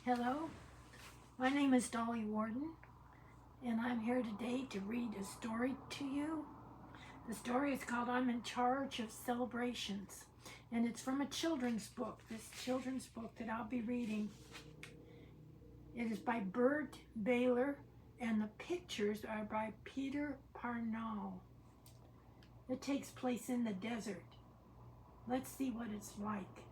Hello, my name is Dolly Warden, and I'm here today to read a story to you. The story is called I'm in Charge of Celebrations, and it's from a children's book, this children's book that I'll be reading. It is by Byrd, Baylor, and the pictures are by Peter Parnell. It takes place in the desert. Let's see what it's like.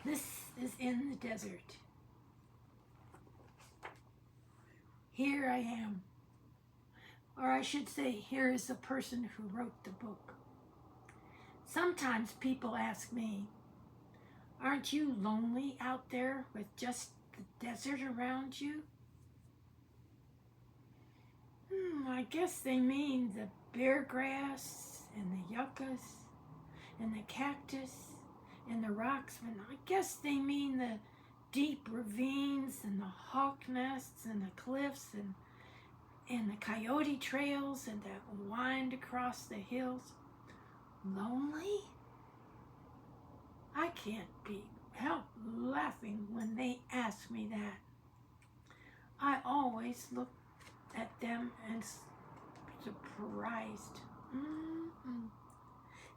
This is in the desert. Here I am. Or I should say, here is the person who wrote the book. Sometimes people ask me, aren't you lonely out there with just the desert around you? I guess they mean the bear grass and the yuccas and the cactus and the rocks, and I guess they mean the deep ravines and the hawk nests and the cliffs and the coyote trails and that wind across the hills. Lonely? I can't help laughing when they ask me that. I always look at them and surprised.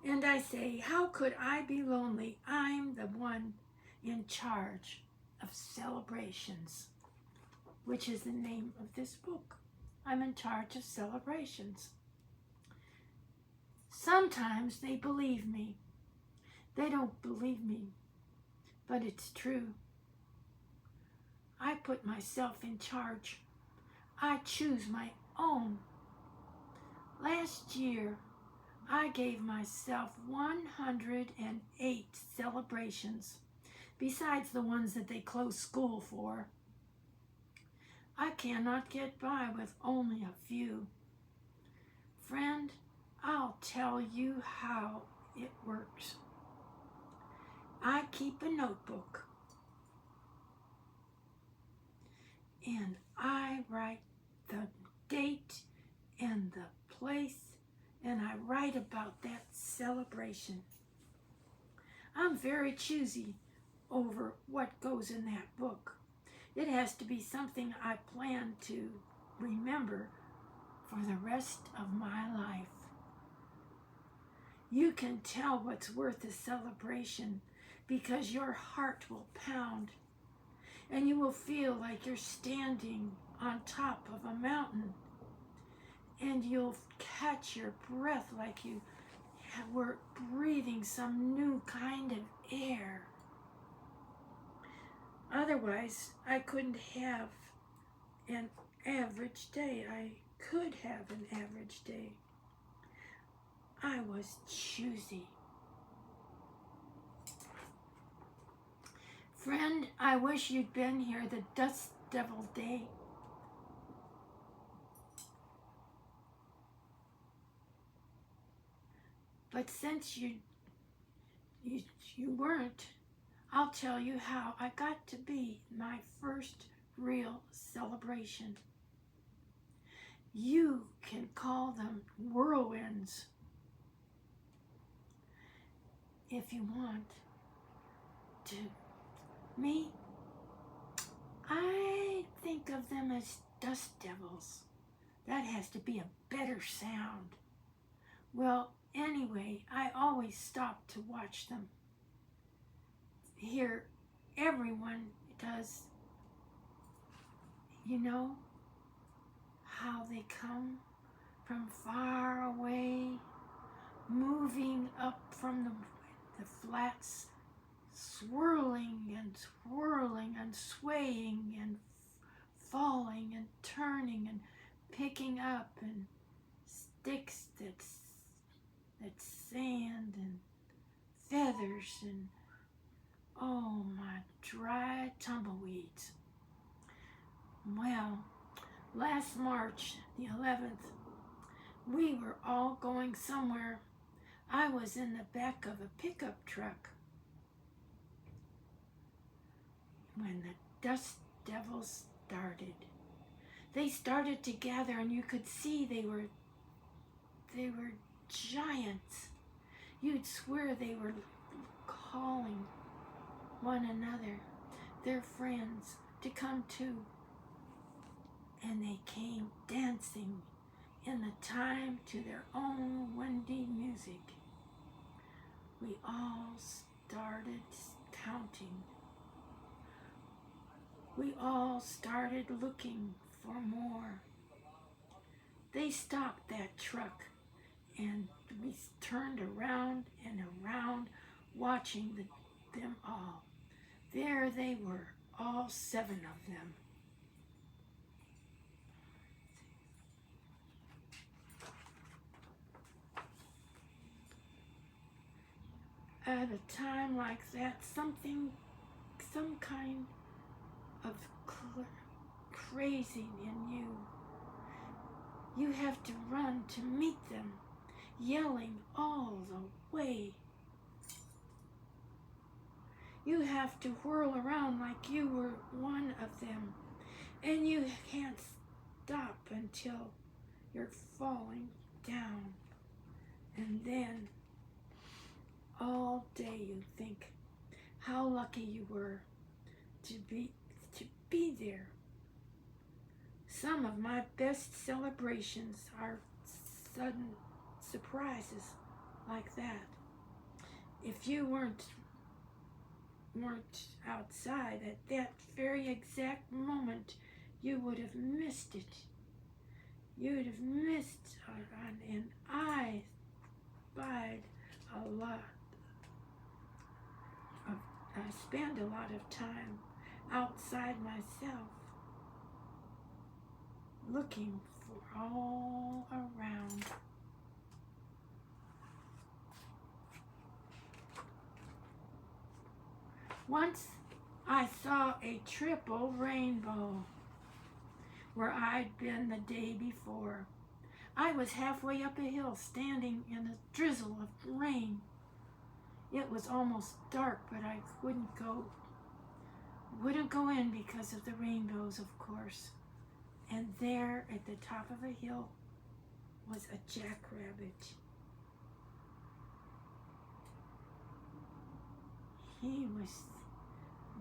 And I say, how could I be lonely? I'm the one in charge of celebrations, which is the name of this book. I'm in charge of celebrations. Sometimes they believe me. They don't believe me, but it's true. I put myself in charge. I choose my own. Last year, I gave myself 108 celebrations, besides the ones that they closed school for. I cannot get by with only a few. Friend, I'll tell you how it works. I keep a notebook, and I write the date and the place, and I write about that celebration. I'm very choosy over what goes in that book. It has to be something I plan to remember for the rest of my life. You can tell what's worth a celebration because your heart will pound and you will feel like you're standing on top of a mountain, and you'll catch your breath like you were breathing some new kind of air. Otherwise, I couldn't have an average day. I could have an average day. I was choosy. Friend, I wish you'd been here the Dust Devil Day. But since you weren't, I'll tell you how I got to be my first real celebration. You can call them whirlwinds if you want to. Me, I think of them as dust devils. That has to be a better sound. Well, anyway, I always stop to watch them. Here, everyone does. You know how they come from far away, moving up from the flats, swirling and swirling and swaying and falling and turning and picking up and sticks that's sand and feathers and oh my dry tumbleweeds. Well, last March the 11th, we were all going somewhere. I was in the back of a pickup truck when the dust devils started. They started to gather, and you could see they were giants. You'd swear they were calling one another, their friends, to come too. And they came dancing in the time to their own windy music. We all started counting. We all started looking for more. They stopped that truck, and we turned around and around, watching them all. There they were, all 7 of them. At a time like that, some kind of crazy in you. You have to run to meet them, yelling all the way. You have to whirl around like you were one of them, and you can't stop until you're falling down. And then all day you think how lucky you were to be there. Some of my best celebrations are sudden surprises like that. If you weren't outside at that very exact moment, you would have missed it. You would have missed and I spend a lot of time outside myself, looking for all around. Once I saw a triple rainbow where I'd been the day before. I was halfway up a hill, standing in a drizzle of rain. It was almost dark, but I wouldn't go in because of the rainbows, of course. And there at the top of a hill was a jackrabbit. He was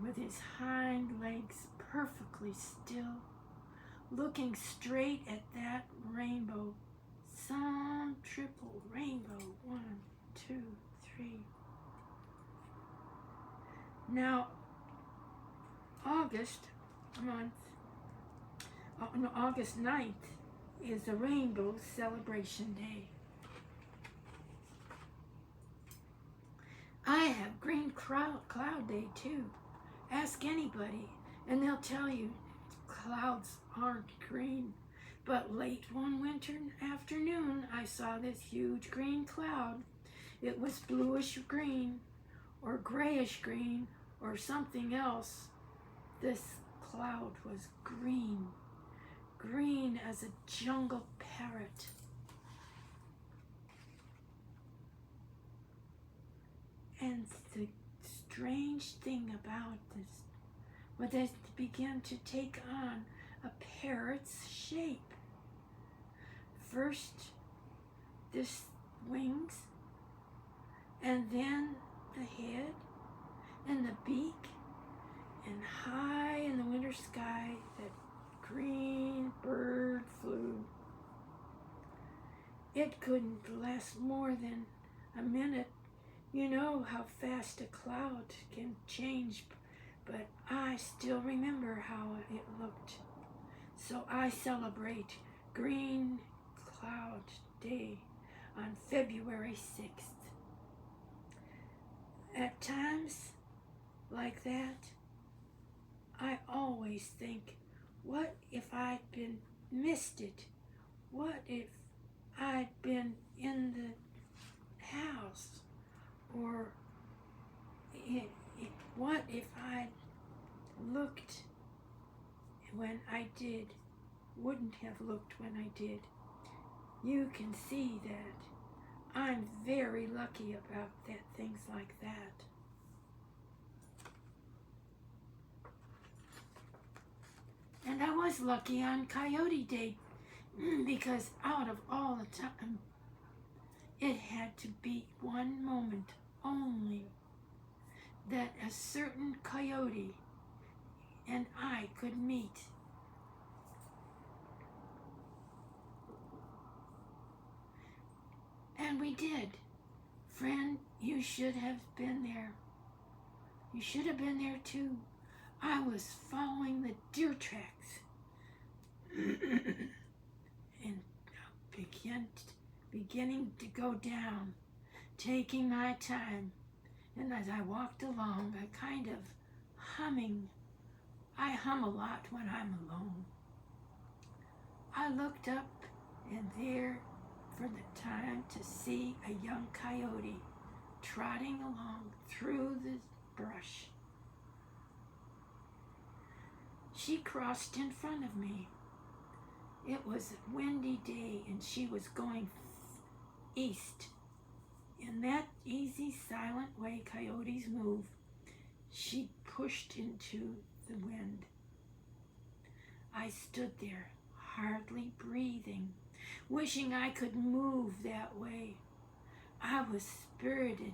with his hind legs perfectly still, looking straight at that rainbow. Some triple rainbow. 1, 2, 3. Now, August 9th is a Rainbow Celebration Day. I have Green Cloud Day too. Ask anybody and they'll tell you clouds aren't green. But late one winter afternoon, I saw this huge green cloud. It was bluish green or grayish green or something else. This cloud was green, green as a jungle parrot. And the strange thing about this was that it began to take on a parrot's shape. First, this wings, and then the head, and the beak, and high in the winter sky, that green bird flew. It couldn't last more than a minute. You know how fast a cloud can change, but I still remember how it looked. So I celebrate Green Cloud Day on February 6th. At times like that, I always think, what if I'd missed it? What if I'd been in the house? Or what if I'd looked when I did, wouldn't have looked when I did? You can see that I'm very lucky about things like that. And I was lucky on Coyote Day because out of all the time, it had to be one moment only that a certain coyote and I could meet. And we did. Friend, you should have been there. You should have been there too. I was following the deer tracks and beginning to go down, taking my time. And as I walked along, I kind of humming. I hum a lot when I'm alone. I looked up, and there, for the time, to see a young coyote trotting along through the brush. She crossed in front of me. It was a windy day, and she was going east. In that easy, silent way coyotes move, she pushed into the wind. I stood there, hardly breathing, wishing I could move that way. I was spirited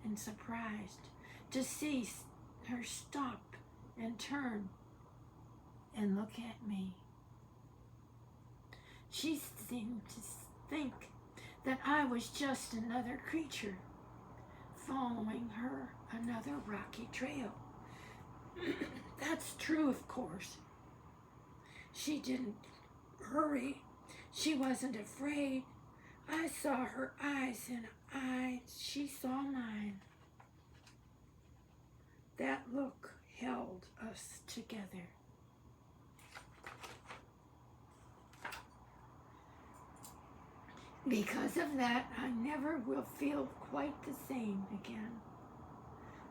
and surprised to see her stop and turn and look at me. She seemed to think that I was just another creature following her another rocky trail. That's true, of course. She didn't hurry. She wasn't afraid. I saw her eyes, and she saw mine. That look held us together. Because of that, I never will feel quite the same again.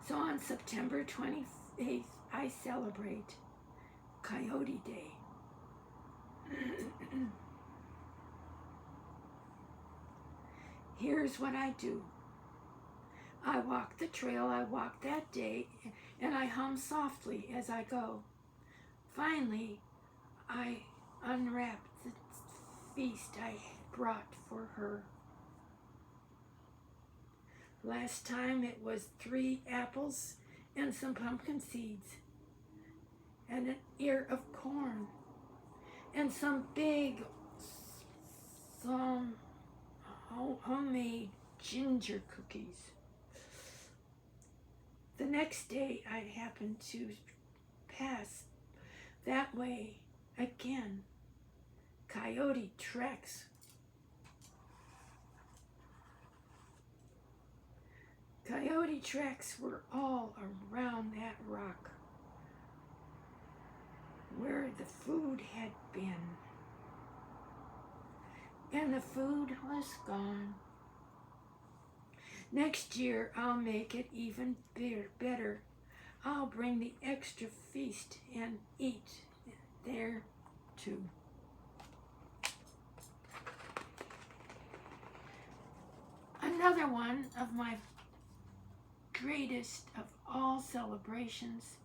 So on September 28th, I celebrate Coyote Day. Here's what I do. I walk the trail I walked that day, and I hum softly as I go. Finally, I unwrap the feast I brought for her. Last time it was 3 apples and some pumpkin seeds and an ear of corn and some homemade ginger cookies. The next day I happened to pass that way again. Coyote tracks. Coyote tracks were all around that rock where the food had been. And the food was gone. Next year, I'll make it even better. I'll bring the extra feast and eat there too. Another one of my greatest of all celebrations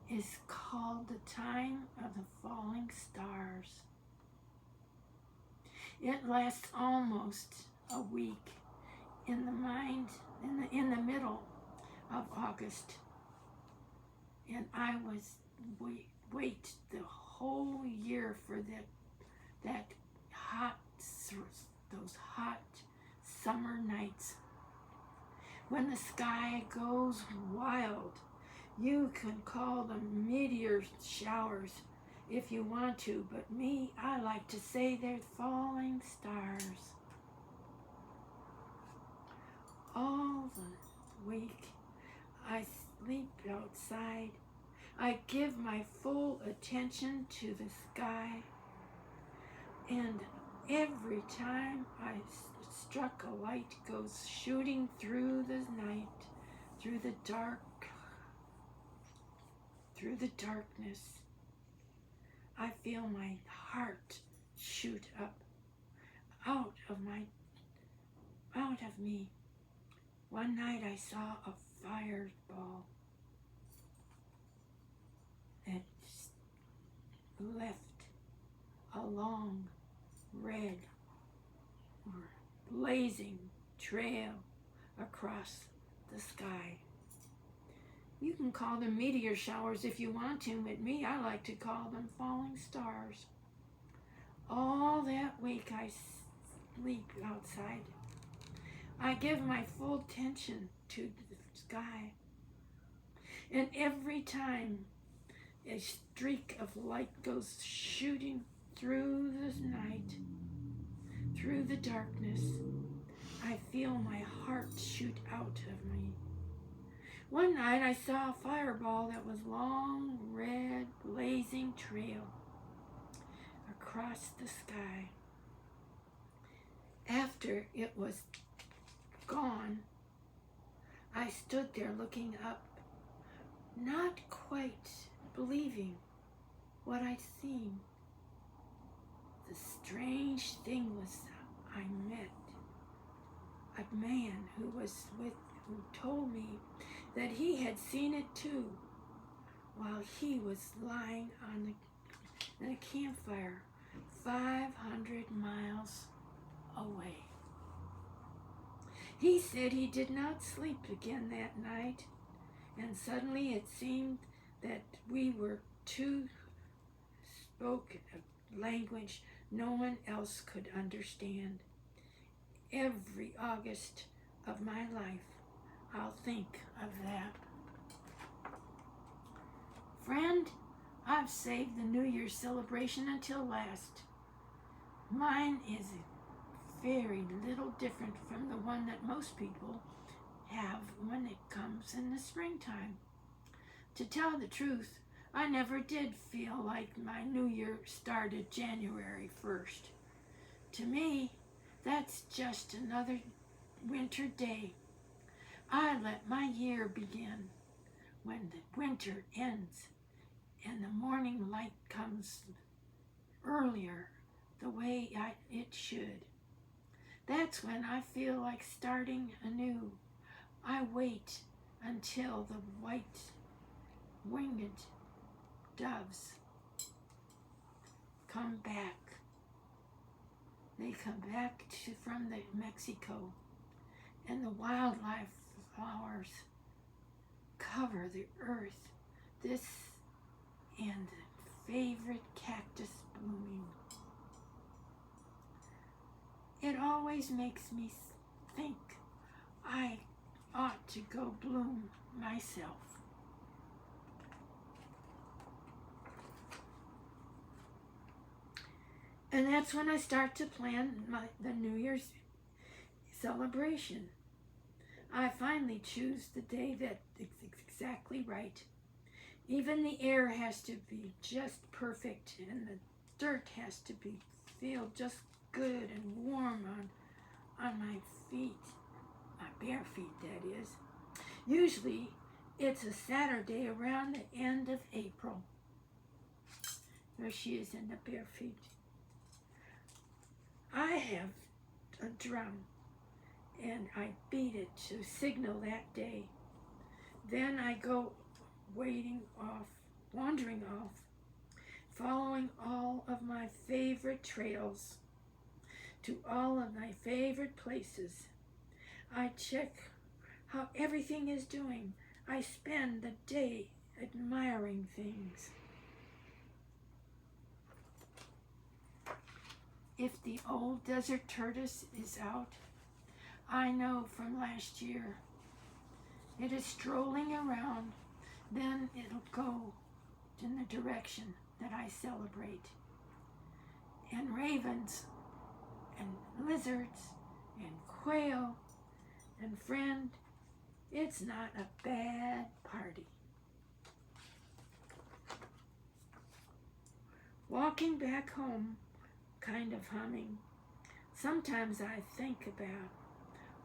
is called the Time of the Falling Stars. It lasts almost a week in the middle of August, and I was wait the whole year for those hot summer nights when the sky goes wild. You can call them meteor showers if you want to, but me, I like to say they're falling stars. All the week, I sleep outside. I give my full attention to the sky, and every time I struck a light goes shooting through the night, through the darkness. I feel my heart shoot up out of me. One night I saw a fireball that left a long, red, blazing trail across the sky. You can call them meteor showers if you want to, but me, I like to call them falling stars. All that week I sleep outside. I give my full attention to the sky. And every time a streak of light goes shooting through the night, through the darkness, I feel my heart shoot out of me. One night I saw a fireball that was long, red, blazing trail across the sky. After it was gone, I stood there looking up, not quite believing what I'd seen. The strange thing was I met a man who told me that he had seen it too while he was lying on a campfire 500 miles away. He said he did not sleep again that night, and suddenly it seemed that we were two spoke a language no one else could understand. Every August of my life, I'll think of that. Friend, I've saved the New Year's celebration until last. Mine is very little different from the one that most people have when it comes in the springtime. To tell the truth, I never did feel like my New Year started January 1st. To me, that's just another winter day. I let my year begin when the winter ends and the morning light comes earlier the way it should. That's when I feel like starting anew. I wait until the white-winged doves come back. They come back from Mexico, and the wildlife flowers cover the earth. This and the favorite cactus blooming. It always makes me think I ought to go bloom myself. And that's when I start to plan the New Year's celebration. I finally choose the day that is exactly right. Even the air has to be just perfect, and the dirt has to feel just good and warm on my feet, my bare feet, that is. Usually, it's a Saturday around the end of April. There she is in the bare feet. I have a drum, and I beat it to signal that day. Then I go wandering off, following all of my favorite trails to all of my favorite places. I check how everything is doing. I spend the day admiring things. If the old desert tortoise is out, I know from last year it is strolling around, then it'll go in the direction that I celebrate. And ravens and lizards and quail and friend, it's not a bad party. Walking back home, kind of humming. Sometimes I think about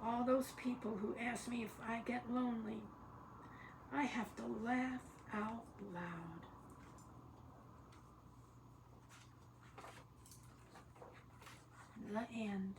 all those people who ask me if I get lonely. I have to laugh out loud. The end.